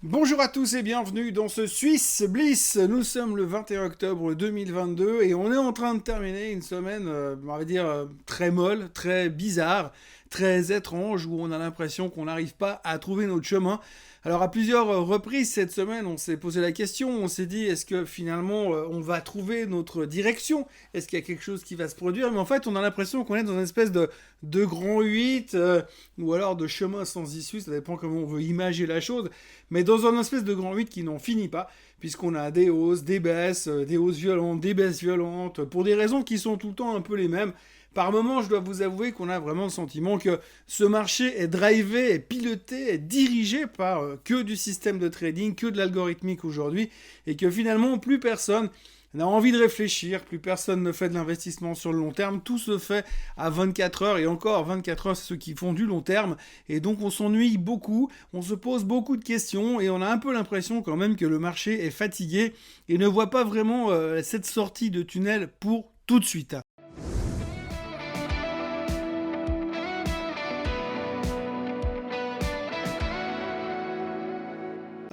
Bonjour à tous et bienvenue dans ce Swiss Bliss. Nous sommes le 21 octobre 2022 et on est en train de terminer une semaine, on va dire, très molle, très bizarre, très étrange, où on a l'impression qu'on n'arrive pas à trouver notre chemin. Alors à plusieurs reprises cette semaine, on s'est posé la question, on s'est dit est-ce que finalement on va trouver notre direction? Est-ce qu'il y a quelque chose qui va se produire? Mais en fait on a l'impression qu'on est dans une espèce de grand 8 ou alors de chemin sans issue, ça dépend comment on veut imager la chose, mais dans un espèce de grand 8 qui n'en finit pas, puisqu'on a des hausses, des hausses violentes, des baisses violentes, pour des raisons qui sont tout le temps un peu les mêmes. Par moments, je dois vous avouer qu'on a vraiment le sentiment que ce marché est drivé, est piloté, est dirigé par que du système de trading, que de l'algorithmique aujourd'hui, et que finalement, plus personne n'a envie de réfléchir, plus personne ne fait de l'investissement sur le long terme, tout se fait à 24 heures, et encore 24 heures, c'est ceux qui font du long terme, et donc on s'ennuie beaucoup, on se pose beaucoup de questions, et on a un peu l'impression quand même que le marché est fatigué, et ne voit pas vraiment cette sortie de tunnel pour tout de suite.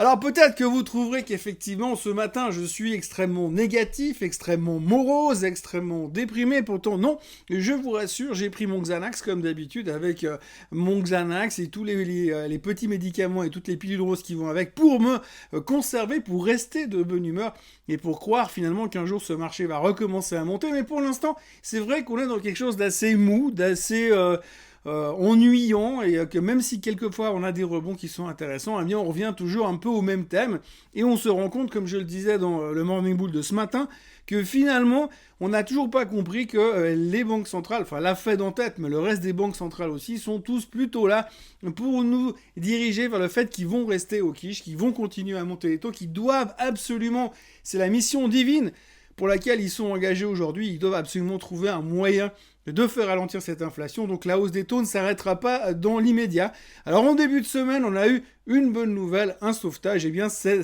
Alors peut-être que vous trouverez qu'effectivement ce matin je suis extrêmement négatif, extrêmement morose, extrêmement déprimé. Pourtant non, je vous rassure, j'ai pris mon Xanax comme d'habitude avec mon Xanax et tous les petits médicaments et toutes les pilules roses qui vont avec pour me conserver, pour rester de bonne humeur et pour croire finalement qu'un jour ce marché va recommencer à monter. Mais pour l'instant, c'est vrai qu'on est dans quelque chose d'assez mou, d'assez ennuyant et que même si quelquefois on a des rebonds qui sont intéressants, eh bien on revient toujours un peu au même thème et on se rend compte, comme je le disais dans le Morning Bull de ce matin, que finalement on n'a toujours pas compris que les banques centrales, enfin la Fed en tête, mais le reste des banques centrales aussi, sont tous plutôt là pour nous diriger vers le fait qu'ils vont rester au quiche, qu'ils vont continuer à monter les taux, qu'ils doivent absolument, c'est la mission divine pour laquelle ils sont engagés aujourd'hui, ils doivent absolument trouver un moyen de faire ralentir cette inflation. Donc la hausse des taux ne s'arrêtera pas dans l'immédiat. Alors en début de semaine, on a eu une bonne nouvelle, un sauvetage. Eh bien, c'est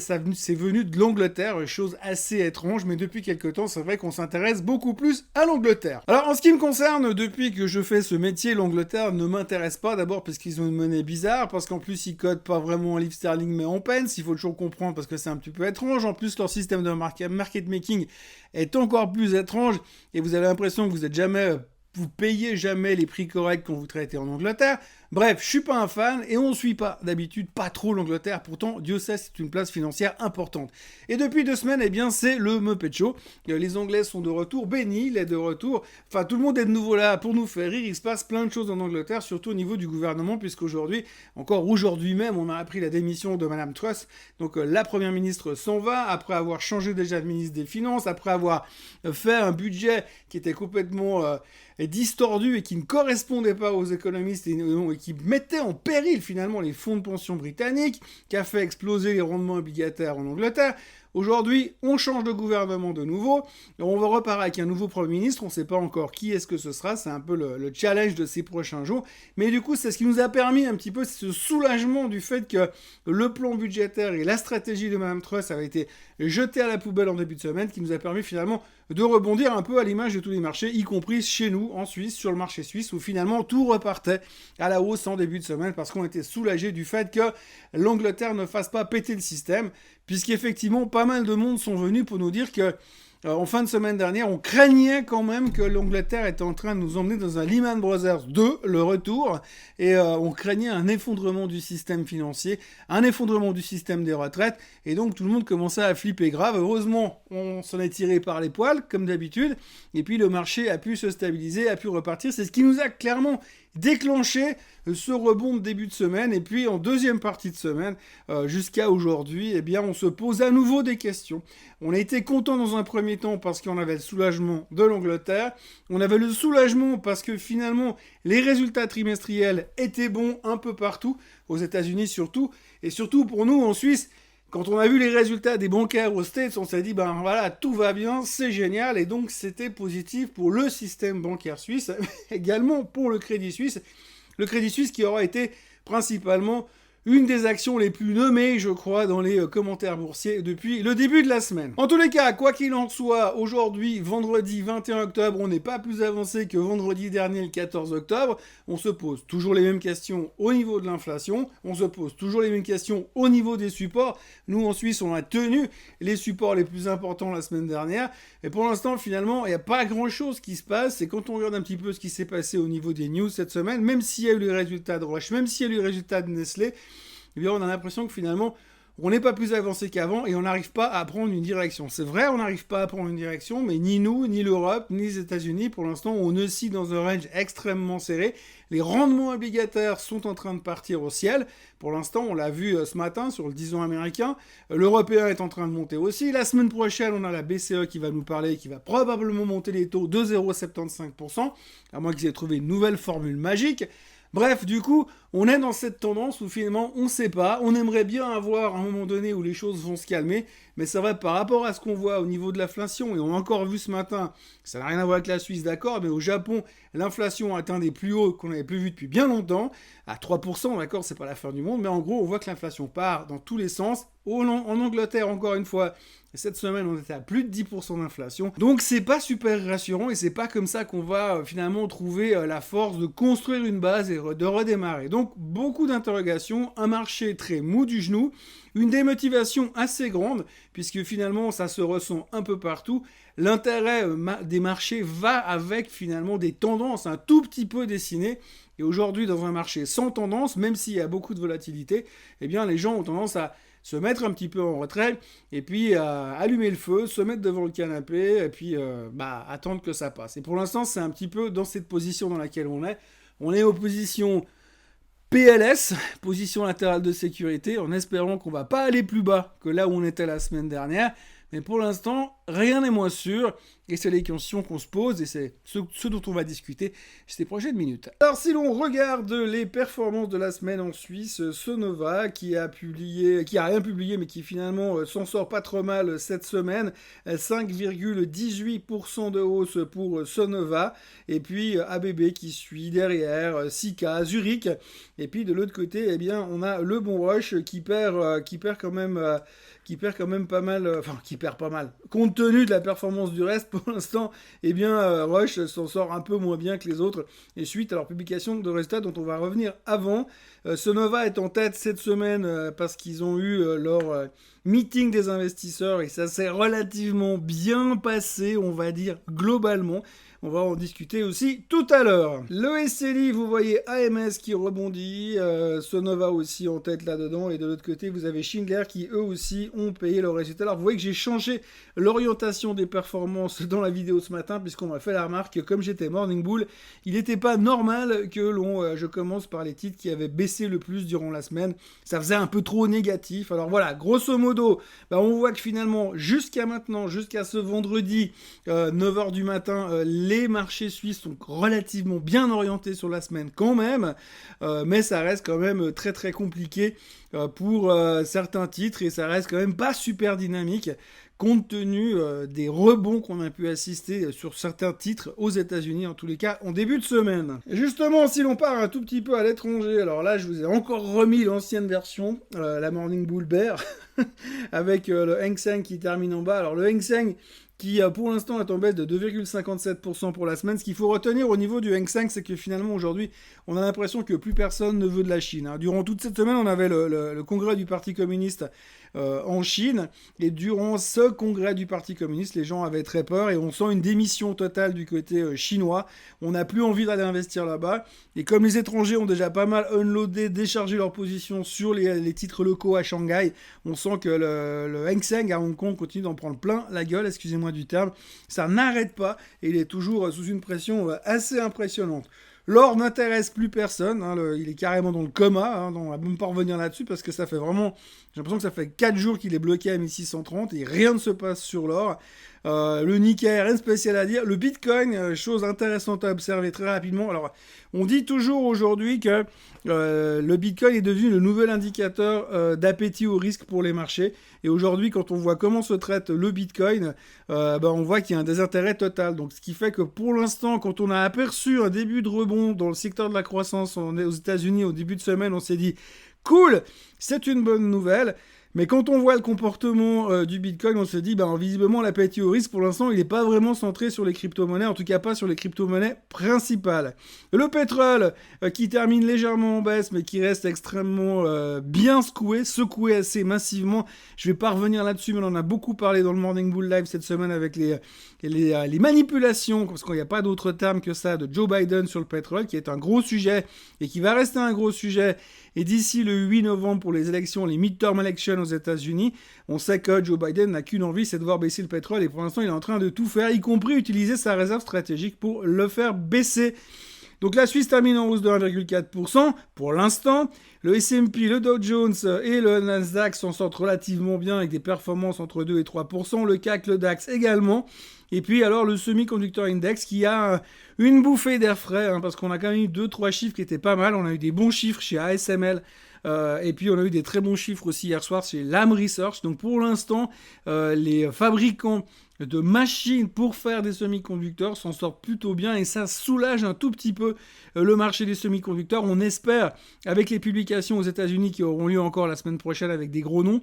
venu de l'Angleterre, chose assez étrange, mais depuis quelques temps, c'est vrai qu'on s'intéresse beaucoup plus à l'Angleterre. Alors en ce qui me concerne, depuis que je fais ce métier, l'Angleterre ne m'intéresse pas. D'abord parce qu'ils ont une monnaie bizarre, parce qu'en plus ils codent pas vraiment en livre sterling mais en pence. Il faut toujours comprendre parce que c'est un petit peu étrange. En plus, leur système de market making est encore plus étrange et vous avez l'impression que vous payez jamais les prix corrects quand vous traitez en Angleterre. Bref, je suis pas un fan et on suit pas d'habitude pas trop l'Angleterre. Pourtant, Dieu sait, c'est une place financière importante. Et depuis 2 semaines, eh bien, c'est le Muppet Show. Les Anglais sont de retour, Benny il est de retour. Enfin, tout le monde est de nouveau là pour nous faire rire. Il se passe plein de choses en Angleterre, surtout au niveau du gouvernement, puisqu'aujourd'hui, encore aujourd'hui même, on a appris la démission de Madame Truss. Donc, la première ministre s'en va après avoir changé déjà de ministre des Finances, après avoir fait un budget qui était complètement distordu et qui ne correspondait pas aux économistes et qui mettait en péril finalement les fonds de pension britanniques, qui a fait exploser les rendements obligataires en Angleterre. Aujourd'hui, on change de gouvernement de nouveau, et on va repartir avec un nouveau Premier ministre, on ne sait pas encore qui est-ce que ce sera, c'est un peu le challenge de ces prochains jours, mais du coup c'est ce qui nous a permis un petit peu ce soulagement du fait que le plan budgétaire et la stratégie de Mme Truss avaient été jetés à la poubelle en début de semaine, qui nous a permis finalement de rebondir un peu à l'image de tous les marchés, y compris chez nous, en Suisse, sur le marché suisse, où finalement tout repartait à la hausse en début de semaine, parce qu'on était soulagé du fait que l'Angleterre ne fasse pas péter le système, puisqu'effectivement, pas mal de monde sont venus pour nous dire que en fin de semaine dernière, on craignait quand même que l'Angleterre était en train de nous emmener dans un Lehman Brothers 2, le retour, et on craignait un effondrement du système financier, un effondrement du système des retraites, et donc tout le monde commençait à flipper grave. Heureusement, on s'en est tiré par les poils, comme d'habitude, et puis le marché a pu se stabiliser, a pu repartir. C'est ce qui nous a clairement déclenché ce rebond de début de semaine, et puis en deuxième partie de semaine, jusqu'à aujourd'hui, eh bien, on se pose à nouveau des questions. On a été content dans un premier temps parce qu'on avait le soulagement de l'Angleterre, on avait le soulagement parce que finalement, les résultats trimestriels étaient bons un peu partout, aux États-Unis surtout, et surtout pour nous en Suisse. Quand on a vu les résultats des bancaires aux States, on s'est dit, ben voilà, tout va bien, c'est génial, et donc c'était positif pour le système bancaire suisse, également pour le Crédit Suisse. Le Crédit Suisse qui aura été principalement une des actions les plus nommées, je crois, dans les commentaires boursiers depuis le début de la semaine. En tous les cas, quoi qu'il en soit, aujourd'hui, vendredi 21 octobre, on n'est pas plus avancé que vendredi dernier, le 14 octobre. On se pose toujours les mêmes questions au niveau de l'inflation, on se pose toujours les mêmes questions au niveau des supports. Nous, en Suisse, on a tenu les supports les plus importants la semaine dernière, et pour l'instant, finalement, il n'y a pas grand-chose qui se passe. Et quand on regarde un petit peu ce qui s'est passé au niveau des news cette semaine, même s'il y a eu les résultats de Roche, même s'il y a eu les résultats de Nestlé, eh bien, on a l'impression que finalement, on n'est pas plus avancé qu'avant et on n'arrive pas à prendre une direction. C'est vrai, on n'arrive pas à prendre une direction, mais ni nous, ni l'Europe, ni les États-Unis, pour l'instant, on oscille dans un range extrêmement serré. Les rendements obligataires sont en train de partir au ciel. Pour l'instant, on l'a vu ce matin sur le 10 ans américain. L'européen est en train de monter aussi. La semaine prochaine, on a la BCE qui va nous parler, qui va probablement monter les taux de 0,75%, à moins qu'ils aient trouvé une nouvelle formule magique. Bref, du coup, on est dans cette tendance où finalement on ne sait pas, on aimerait bien avoir un moment donné où les choses vont se calmer, mais c'est vrai par rapport à ce qu'on voit au niveau de l'inflation, et on a encore vu ce matin, ça n'a rien à voir avec la Suisse, d'accord, mais au Japon, l'inflation a atteint des plus hauts qu'on n'avait plus vu depuis bien longtemps, à 3%, d'accord, c'est pas la fin du monde, mais en gros on voit que l'inflation part dans tous les sens. En Angleterre, encore une fois, cette semaine, on était à plus de 10% d'inflation. Donc, c'est pas super rassurant et c'est pas comme ça qu'on va finalement trouver la force de construire une base et de redémarrer. Donc, beaucoup d'interrogations, un marché très mou du genou, une démotivation assez grande, puisque finalement, ça se ressent un peu partout. L'intérêt des marchés va avec finalement des tendances un tout petit peu dessinées. Et aujourd'hui, dans un marché sans tendance, même s'il y a beaucoup de volatilité, eh bien, les gens ont tendance à se mettre un petit peu en retrait, et puis allumer le feu, se mettre devant le canapé, et puis attendre que ça passe. Et pour l'instant, c'est un petit peu dans cette position dans laquelle on est. On est en position PLS, position latérale de sécurité, en espérant qu'on ne va pas aller plus bas que là où on était la semaine dernière. Mais pour l'instant, rien n'est moins sûr, et c'est les questions qu'on se pose, et c'est ce dont on va discuter ces prochaines minutes. Alors si l'on regarde les performances de la semaine en Suisse, Sonova, qui a rien publié, mais qui finalement s'en sort pas trop mal cette semaine, 5,18% de hausse pour Sonova, et puis ABB qui suit derrière, Sika, Zurich, et puis de l'autre côté, eh bien, on a le Bon Roche qui perd quand même pas mal, qui perd pas mal. Compte tenu de la performance du reste, pour l'instant, eh bien, Roche s'en sort un peu moins bien que les autres. Et suite à leur publication de résultats dont on va revenir avant, Sonova est en tête cette semaine parce qu'ils ont eu leur meeting des investisseurs et ça s'est relativement bien passé, on va dire, globalement. On va en discuter aussi tout à l'heure. Le SLI, vous voyez AMS qui rebondit, Sonova aussi en tête là-dedans, et de l'autre côté, vous avez Schindler qui eux aussi ont payé leurs résultats. Alors vous voyez que j'ai changé l'orientation des performances dans la vidéo ce matin, puisqu'on m'a fait la remarque que comme j'étais Morning Bull, il n'était pas normal que je commence par les titres qui avaient baissé le plus durant la semaine. Ça faisait un peu trop négatif. Alors voilà, grosso modo, on voit que finalement, jusqu'à maintenant, jusqu'à ce vendredi, 9h du matin, les marchés suisses sont relativement bien orientés sur la semaine quand même, mais ça reste quand même très très compliqué pour certains titres et ça reste quand même pas super dynamique compte tenu des rebonds qu'on a pu assister sur certains titres aux États-Unis, en tous les cas en début de semaine. Et justement, si l'on part un tout petit peu à l'étranger, alors là je vous ai encore remis l'ancienne version, la Morning Bull Bear, avec le Hang Seng qui termine en bas. Alors le Hang Seng qui pour l'instant est en baisse de 2,57% pour la semaine. Ce qu'il faut retenir au niveau du Hang Seng, c'est que finalement aujourd'hui, on a l'impression que plus personne ne veut de la Chine. Durant toute cette semaine, on avait le congrès du Parti communiste en Chine, et durant ce congrès du Parti communiste, les gens avaient très peur, et on sent une démission totale du côté chinois. On n'a plus envie d'aller investir là-bas, et comme les étrangers ont déjà pas mal unloadé, déchargé leur position sur les titres locaux à Shanghai, on sent que le Hang Seng à Hong Kong continue d'en prendre plein la gueule, excusez-moi du terme. Ça n'arrête pas, et il est toujours sous une pression assez impressionnante. L'or n'intéresse plus personne, il est carrément dans le coma, on va même pas revenir là-dessus parce que ça fait vraiment, j'ai l'impression que ça fait 4 jours qu'il est bloqué à 1630 et rien ne se passe sur l'or. Le Nikkei, rien de spécial à dire. Le Bitcoin, chose intéressante à observer très rapidement. Alors, on dit toujours aujourd'hui que le Bitcoin est devenu le nouvel indicateur d'appétit au risque pour les marchés. Et aujourd'hui, quand on voit comment se traite le Bitcoin, on voit qu'il y a un désintérêt total. Donc, ce qui fait que pour l'instant, quand on a aperçu un début de rebond dans le secteur de la croissance aux États-Unis au début de semaine, on s'est dit Cool, c'est une bonne nouvelle. Mais quand on voit le comportement du Bitcoin, on se dit, visiblement, l'appétit au risque, pour l'instant, il n'est pas vraiment centré sur les crypto-monnaies, en tout cas pas sur les crypto-monnaies principales. Le pétrole, qui termine légèrement en baisse, mais qui reste extrêmement bien secoué assez massivement. Je vais pas revenir là-dessus, mais on en a beaucoup parlé dans le Morning Bull Live cette semaine avec les manipulations, parce qu'il n'y a pas d'autre terme que ça, de Joe Biden sur le pétrole, qui est un gros sujet, et qui va rester un gros sujet. Et d'ici le 8 novembre pour les élections, les midterm elections aux États-Unis, on sait que Joe Biden n'a qu'une envie, c'est de voir baisser le pétrole. Et pour l'instant, il est en train de tout faire, y compris utiliser sa réserve stratégique pour le faire baisser. Donc la Suisse termine en hausse de 1,4% pour l'instant. Le S&P, le Dow Jones et le Nasdaq s'en sortent relativement bien avec des performances entre 2 et 3%. Le CAC, le DAX également. Et puis alors le Semiconductor Index qui a une bouffée d'air frais, parce qu'on a quand même eu 2-3 chiffres qui étaient pas mal. On a eu des bons chiffres chez ASML. Et puis on a eu des très bons chiffres aussi hier soir chez Lam Research. Donc pour l'instant, les fabricants de machines pour faire des semi-conducteurs s'en sortent plutôt bien et ça soulage un tout petit peu le marché des semi-conducteurs. On espère, avec les publications aux États-Unis qui auront lieu encore la semaine prochaine avec des gros noms,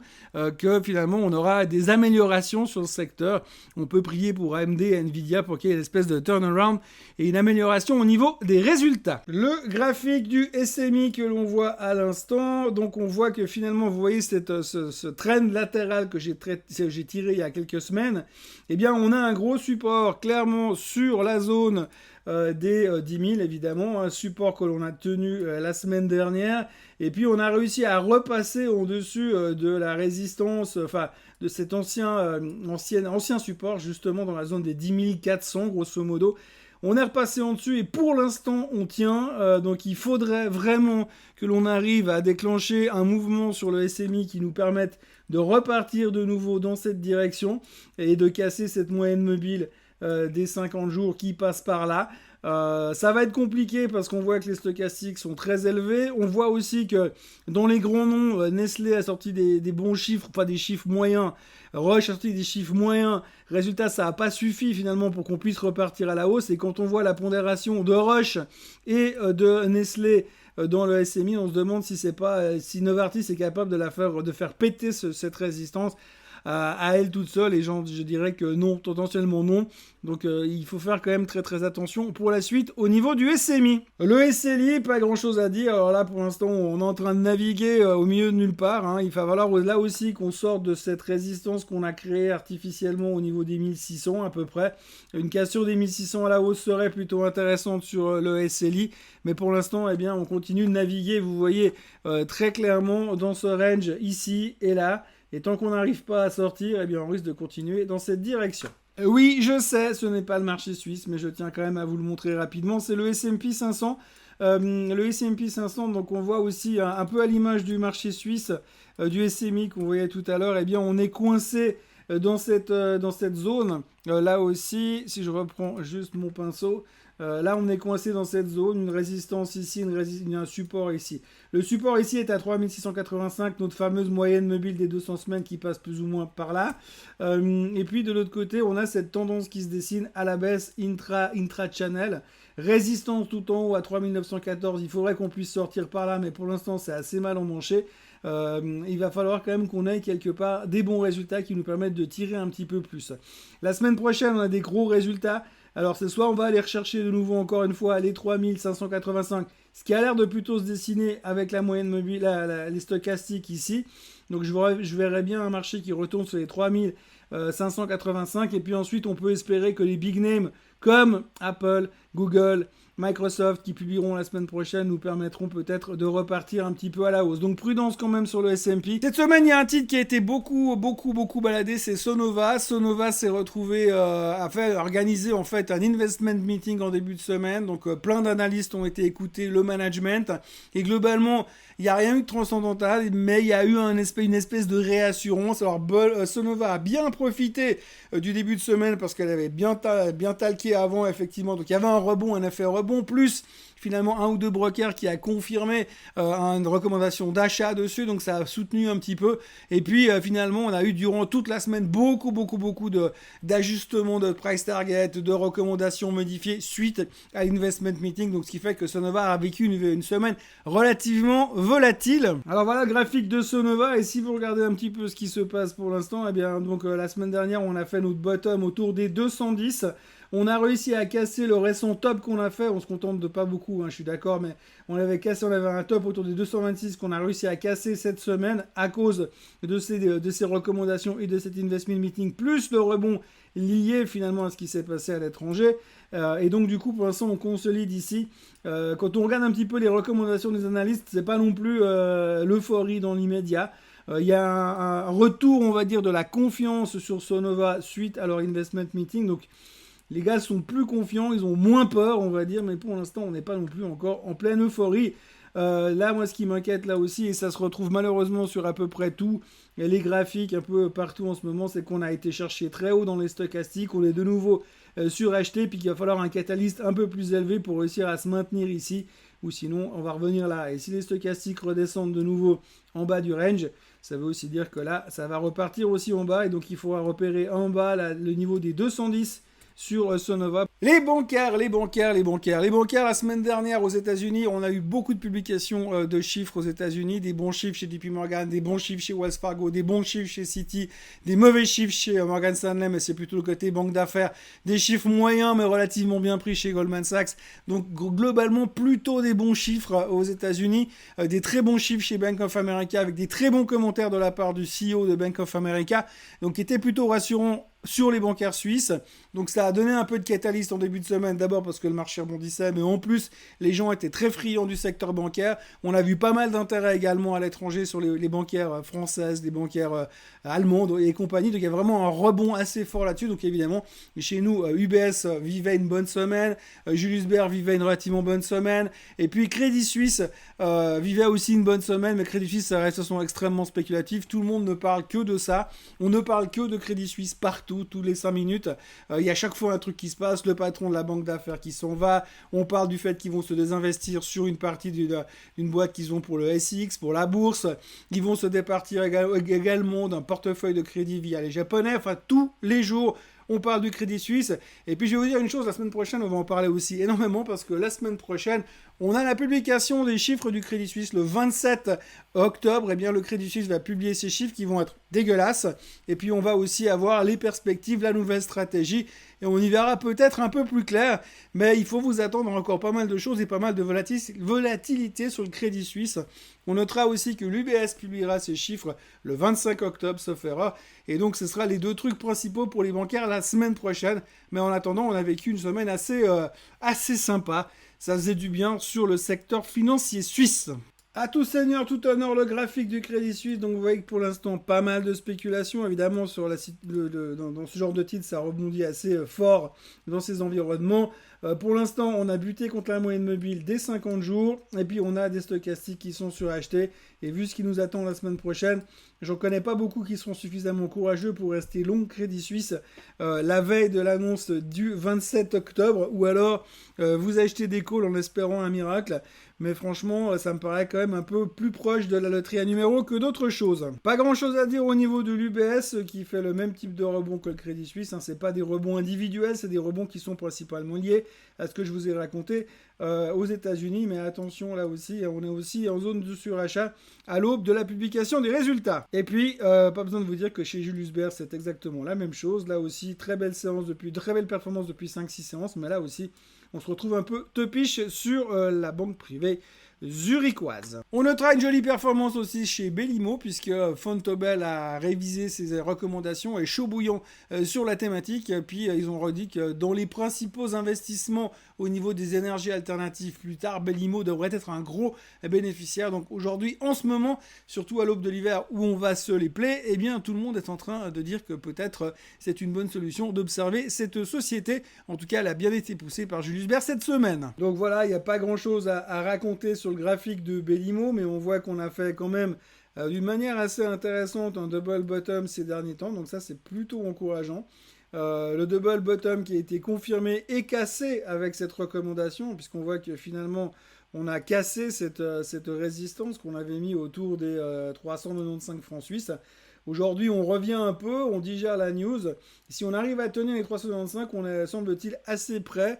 que finalement on aura des améliorations sur le secteur. On peut prier pour AMD et Nvidia pour qu'il y ait une espèce de turnaround et une amélioration au niveau des résultats. Le graphique du SMI que l'on voit à l'instant, donc on voit que finalement, vous voyez ce trend latéral que j'ai tiré il y a quelques semaines. Eh bien, on a un gros support clairement sur la zone des 10 000, évidemment, un support que l'on a tenu la semaine dernière. Et puis, on a réussi à repasser au-dessus de la résistance, de cet ancien support, justement, dans la zone des 10 400, grosso modo. On est repassé en dessus et pour l'instant, on tient. Donc, il faudrait vraiment que l'on arrive à déclencher un mouvement sur le SMI qui nous permette de repartir de nouveau dans cette direction et de casser cette moyenne mobile des 50 jours qui passe par là. Ça va être compliqué parce qu'on voit que les stochastiques sont très élevés. On voit aussi que dans les grands noms, Nestlé a sorti des bons chiffres, pas des chiffres moyens. Roche a sorti des chiffres moyens. Résultat, ça n'a pas suffi finalement pour qu'on puisse repartir à la hausse. Et quand on voit la pondération de Roche et de Nestlé dans le SMI, on se demande si Novartis est capable de faire péter cette résistance à elle toute seule, et je dirais que non, potentiellement non. Donc il faut faire quand même très très attention pour la suite au niveau du SMI. Le SLI, pas grand chose à dire. Alors là pour l'instant on est en train de naviguer au milieu de nulle part. Il va falloir là aussi qu'on sorte de cette résistance qu'on a créée artificiellement au niveau des 1600 à peu près. Une cassure des 1600 à la hausse serait plutôt intéressante sur le SLI. Mais pour l'instant, eh bien, on continue de naviguer, vous voyez, très clairement dans ce range ici et là. Et tant qu'on n'arrive pas à sortir, eh bien, on risque de continuer dans cette direction. Oui, je sais, ce n'est pas le marché suisse, mais je tiens quand même à vous le montrer rapidement. C'est le S&P 500. Le S&P 500, donc on voit aussi un peu à l'image du marché suisse, du SMI qu'on voyait tout à l'heure, eh bien, on est coincé dans cette zone. Là aussi, si je reprends juste mon pinceau, là, on est coincé dans cette zone, une résistance ici, un support ici. Le support ici est à 3685, notre fameuse moyenne mobile des 200 semaines qui passe plus ou moins par là. Et puis de l'autre côté, on a cette tendance qui se dessine à la baisse intra-channel. Résistance tout en haut à 3914, il faudrait qu'on puisse sortir par là, mais pour l'instant, c'est assez mal emmanché. Il va falloir quand même qu'on ait quelque part des bons résultats qui nous permettent de tirer un petit peu plus. La semaine prochaine, on a des gros résultats. Alors c'est soit on va aller rechercher de nouveau encore une fois les 3585, ce qui a l'air de plutôt se dessiner avec la moyenne mobile, les stochastiques ici. Donc je verrais bien un marché qui retourne sur les 3585 et puis ensuite on peut espérer que les big names comme Apple, Google, Microsoft qui publieront la semaine prochaine nous permettront peut-être de repartir un petit peu à la hausse. Donc prudence quand même sur le S&P. Cette semaine, il y a un titre qui a été beaucoup baladé, c'est Sonova. Sonova s'est retrouvé organiser en fait un investment meeting en début de semaine. Donc plein d'analystes ont été écoutés, le management. Et globalement, il n'y a rien eu de transcendantal, mais il y a eu une espèce de réassurance. Alors Sonova a bien profité du début de semaine parce qu'elle avait bien talqué avant, effectivement. Donc il y avait un rebond, un effet rebond, plus finalement un ou deux brokers qui a confirmé une recommandation d'achat dessus, donc ça a soutenu un petit peu. Et puis finalement, on a eu durant toute la semaine beaucoup d'ajustements de price target, de recommandations modifiées suite à l'investment meeting, donc ce qui fait que Sonova a vécu une semaine relativement volatile. Alors voilà le graphique de Sonova, et si vous regardez un petit peu ce qui se passe pour l'instant, eh bien donc la semaine dernière on a fait notre bottom autour des 210. On a réussi à casser le récent top qu'on a fait. On se contente de pas beaucoup, je suis d'accord, mais on avait un top autour des 226 qu'on a réussi à casser cette semaine à cause de ces recommandations et de cet investment meeting, plus le rebond lié finalement à ce qui s'est passé à l'étranger. Et donc du coup, pour l'instant, on consolide ici. Quand on regarde un petit peu les recommandations des analystes, c'est pas non plus l'euphorie dans l'immédiat. Il y a un retour, on va dire, de la confiance sur Sonova suite à leur investment meeting. Donc les gars sont plus confiants, ils ont moins peur, on va dire, mais pour l'instant, on n'est pas non plus encore en pleine euphorie. Là, moi, ce qui m'inquiète là aussi, et ça se retrouve malheureusement sur à peu près tout, les graphiques un peu partout en ce moment, c'est qu'on a été cherché très haut dans les stochastiques, on est de nouveau suracheté, puis qu'il va falloir un catalyste un peu plus élevé pour réussir à se maintenir ici, ou sinon, on va revenir là. Et si les stochastiques redescendent de nouveau en bas du range, ça veut aussi dire que là, ça va repartir aussi en bas, et donc il faudra repérer en bas là, le niveau des 210 sur Sonova. Les bancaires, la semaine dernière aux États-Unis, on a eu beaucoup de publications de chiffres aux États-Unis, des bons chiffres chez JP Morgan, des bons chiffres chez Wells Fargo, des bons chiffres chez Citi, des mauvais chiffres chez Morgan Stanley, mais c'est plutôt le côté banque d'affaires, des chiffres moyens mais relativement bien pris chez Goldman Sachs. Donc globalement, plutôt des bons chiffres aux États-Unis, des très bons chiffres chez Bank of America avec des très bons commentaires de la part du CEO de Bank of America, donc qui était plutôt rassurant sur les bancaires suisses. Donc ça a donné un peu de catalyste en début de semaine, d'abord parce que le marché rebondissait, mais en plus les gens étaient très friands du secteur bancaire. On a vu pas mal d'intérêt également à l'étranger sur les bancaires françaises, les bancaires allemandes et compagnie. Donc il y a vraiment un rebond assez fort là-dessus. Donc évidemment, chez nous, UBS vivait une bonne semaine, Julius Baer vivait une relativement bonne semaine, et puis Crédit Suisse vivait aussi une bonne semaine, mais Crédit Suisse, ça reste de façon extrêmement spéculatif. Tout le monde ne parle que de ça. On ne parle que de Crédit Suisse partout, tous les 5 minutes. Il y a chaque fois un truc qui se passe, le patron de la banque d'affaires qui s'en va, on parle du fait qu'ils vont se désinvestir sur une partie d'une boîte qu'ils ont pour le SX, pour la bourse, ils vont se départir également d'un portefeuille de crédit via les Japonais, enfin tous les jours, on parle du Crédit Suisse. Et puis je vais vous dire une chose, la semaine prochaine, on va en parler aussi énormément parce que la semaine prochaine, on a la publication des chiffres du Crédit Suisse le 27 octobre. Eh bien, le Crédit Suisse va publier ces chiffres qui vont être dégueulasses. Et puis, on va aussi avoir les perspectives, la nouvelle stratégie. Et on y verra peut-être un peu plus clair. Mais il faut vous attendre encore pas mal de choses et pas mal de volatilité sur le Crédit Suisse. On notera aussi que l'UBS publiera ses chiffres le 25 octobre, sauf erreur. Et donc, ce sera les deux trucs principaux pour les bancaires la semaine prochaine. Mais en attendant, on a vécu une semaine assez sympa. Ça faisait du bien sur le secteur financier suisse. À tout seigneur, tout honneur, le graphique du Crédit Suisse. Donc vous voyez que pour l'instant, pas mal de spéculation. Évidemment, sur dans ce genre de titre, ça rebondit assez fort dans ces environnements. Pour l'instant, on a buté contre la moyenne mobile dès 50 jours. Et puis, on a des stochastiques qui sont surachetés. Et vu ce qui nous attend la semaine prochaine, j'en connais pas beaucoup qui seront suffisamment courageux pour rester long Crédit Suisse la veille de l'annonce du 27 octobre. Ou alors, vous achetez des calls en espérant un miracle. Mais franchement, ça me paraît quand même un peu plus proche de la loterie à numéro que d'autres choses. Pas grand chose à dire au niveau de l'UBS qui fait le même type de rebond que le Crédit Suisse. C'est pas des rebonds individuels, c'est des rebonds qui sont principalement liés à ce que je vous ai raconté aux États-Unis. Mais attention, là aussi, on est aussi en zone de surachat à l'aube de la publication des résultats. Et puis, pas besoin de vous dire que chez Julius Baer, c'est exactement la même chose. Là aussi, très belle performance depuis 5-6 séances, mais là aussi, on se retrouve un peu topiche sur la banque privée zurichoise. On notera une jolie performance aussi chez Belimo, puisque Fontobel a révisé ses recommandations et chaud bouillant sur la thématique. Puis ils ont redit que dans les principaux investissements au niveau des énergies alternatives plus tard, Belimo devrait être un gros bénéficiaire. Donc aujourd'hui, en ce moment, surtout à l'aube de l'hiver où on va se les plaire, eh bien tout le monde est en train de dire que peut-être c'est une bonne solution d'observer cette société. En tout cas, elle a bien été poussée par Julius Baer cette semaine. Donc voilà, il n'y a pas grand-chose à raconter sur le graphique de Belimo, mais on voit qu'on a fait quand même d'une manière assez intéressante un double bottom ces derniers temps, donc ça c'est plutôt encourageant. Le double bottom qui a été confirmé et cassé avec cette recommandation, puisqu'on voit que finalement on a cassé cette résistance qu'on avait mis autour des 395 francs suisses. Aujourd'hui, on revient un peu, on digère la news. Si on arrive à tenir les 395, on est, semble-t-il, assez prêt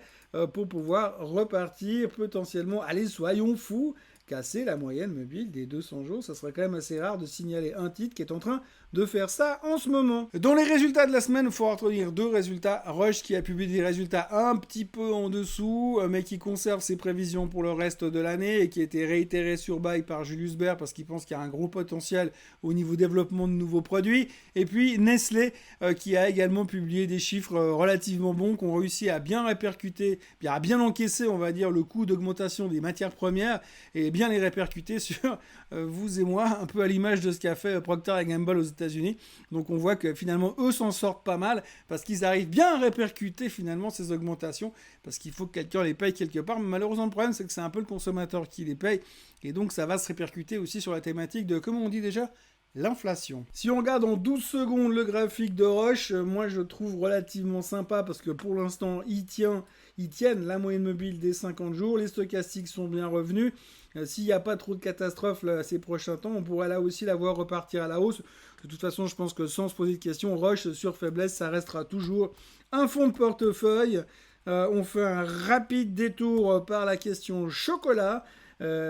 pour pouvoir repartir potentiellement. Allez, soyons fous, casser la moyenne mobile des 200 jours. Ça serait quand même assez rare de signaler un titre qui est en train de faire ça en ce moment. Dans les résultats de la semaine, il faut retenir 2 résultats. Rush qui a publié des résultats un petit peu en dessous, mais qui conserve ses prévisions pour le reste de l'année et qui a été réitéré sur buy par Julius Baer parce qu'il pense qu'il y a un gros potentiel au niveau développement de nouveaux produits. Et puis Nestlé qui a également publié des chiffres relativement bons, qui ont réussi à bien répercuter, à bien encaisser, on va dire, le coût d'augmentation des matières premières et bien les répercuter sur vous et moi, un peu à l'image de ce qu'a fait Procter & Gamble aux États-Unis. Donc on voit que finalement eux s'en sortent pas mal parce qu'ils arrivent bien à répercuter finalement ces augmentations parce qu'il faut que quelqu'un les paye quelque part. Mais malheureusement le problème c'est que c'est un peu le consommateur qui les paye et donc ça va se répercuter aussi sur la thématique de, comment on dit déjà, l'inflation. Si on regarde en 12 secondes le graphique de Roche, moi je trouve relativement sympa parce que pour l'instant ils tiennent la moyenne mobile des 50 jours, les stochastiques sont bien revenus. S'il n'y a pas trop de catastrophes là, ces prochains temps, on pourrait là aussi la voir repartir à la hausse. De toute façon, je pense que sans se poser de questions, Roche sur faiblesse, ça restera toujours un fonds de portefeuille. On fait un rapide détour par la question chocolat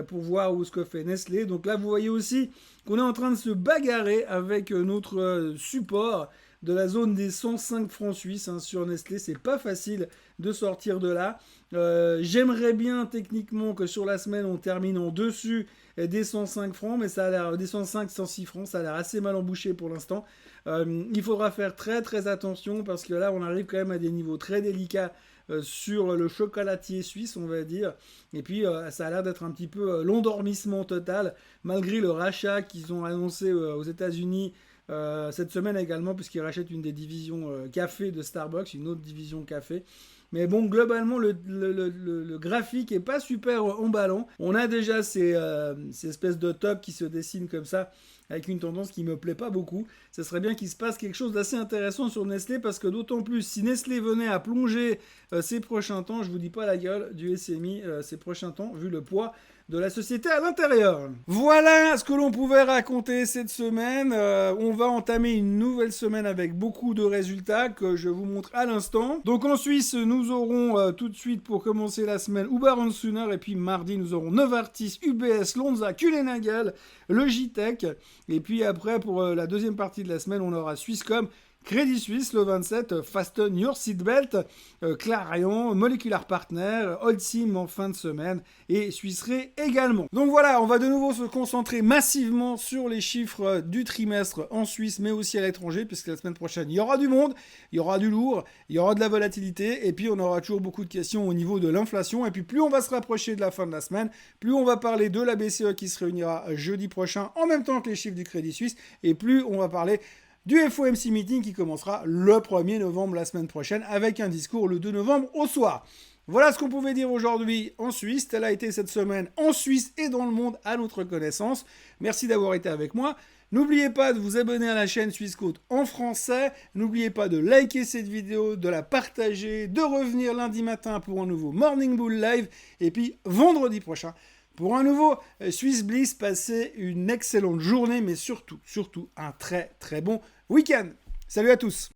pour voir où ce que fait Nestlé. Donc là, vous voyez aussi qu'on est en train de se bagarrer avec notre support de la zone des 105 francs suisses sur Nestlé. C'est pas facile de sortir de là. J'aimerais bien techniquement que sur la semaine on termine en dessus des 105 francs, mais ça a l'air des 106 francs, ça a l'air assez mal embouché pour l'instant. Il faudra faire très très attention parce que là on arrive quand même à des niveaux très délicats sur le chocolatier suisse, on va dire. Et puis ça a l'air d'être un petit peu l'endormissement total malgré le rachat qu'ils ont annoncé aux États-Unis cette semaine également, puisqu'ils rachètent une des divisions café de Starbucks, une autre division café. Mais bon, globalement, le graphique est pas super emballant. On a déjà ces espèces de tops qui se dessinent comme ça, avec une tendance qui me plaît pas beaucoup. Ça serait bien qu'il se passe quelque chose d'assez intéressant sur Nestlé, parce que d'autant plus, si Nestlé venait à plonger ces prochains temps, je vous dis pas la gueule du SMI ces prochains temps, vu le poids de la société à l'intérieur. Voilà ce que l'on pouvait raconter cette semaine. On va entamer une nouvelle semaine avec beaucoup de résultats que je vous montre à l'instant. Donc en Suisse, nous aurons tout de suite pour commencer la semaine Uber Sooner, et puis mardi nous aurons Novartis, UBS, Lonza, Kuehne+Nagel, Logitech, et puis après pour la deuxième partie de la semaine on aura Swisscom, Crédit Suisse, le 27, Fasten Your Seatbelt, Clarion, Molecular Partner, Holcim en fin de semaine et Swiss Re également. Donc voilà, on va de nouveau se concentrer massivement sur les chiffres du trimestre en Suisse mais aussi à l'étranger, puisque la semaine prochaine il y aura du monde, il y aura du lourd, il y aura de la volatilité et puis on aura toujours beaucoup de questions au niveau de l'inflation. Et puis plus on va se rapprocher de la fin de la semaine, plus on va parler de la BCE qui se réunira jeudi prochain en même temps que les chiffres du Crédit Suisse, et plus on va parler du FOMC meeting qui commencera le 1er novembre la semaine prochaine avec un discours le 2 novembre au soir. Voilà ce qu'on pouvait dire aujourd'hui en Suisse. Telle a été cette semaine en Suisse et dans le monde à notre connaissance. Merci d'avoir été avec moi. N'oubliez pas de vous abonner à la chaîne Suisse Côte en français. N'oubliez pas de liker cette vidéo, de la partager, de revenir lundi matin pour un nouveau Morning Bull Live. Et puis vendredi prochain pour un nouveau Swiss Bliss. Passez une excellente journée, mais surtout un très très bon week-end. Salut à tous.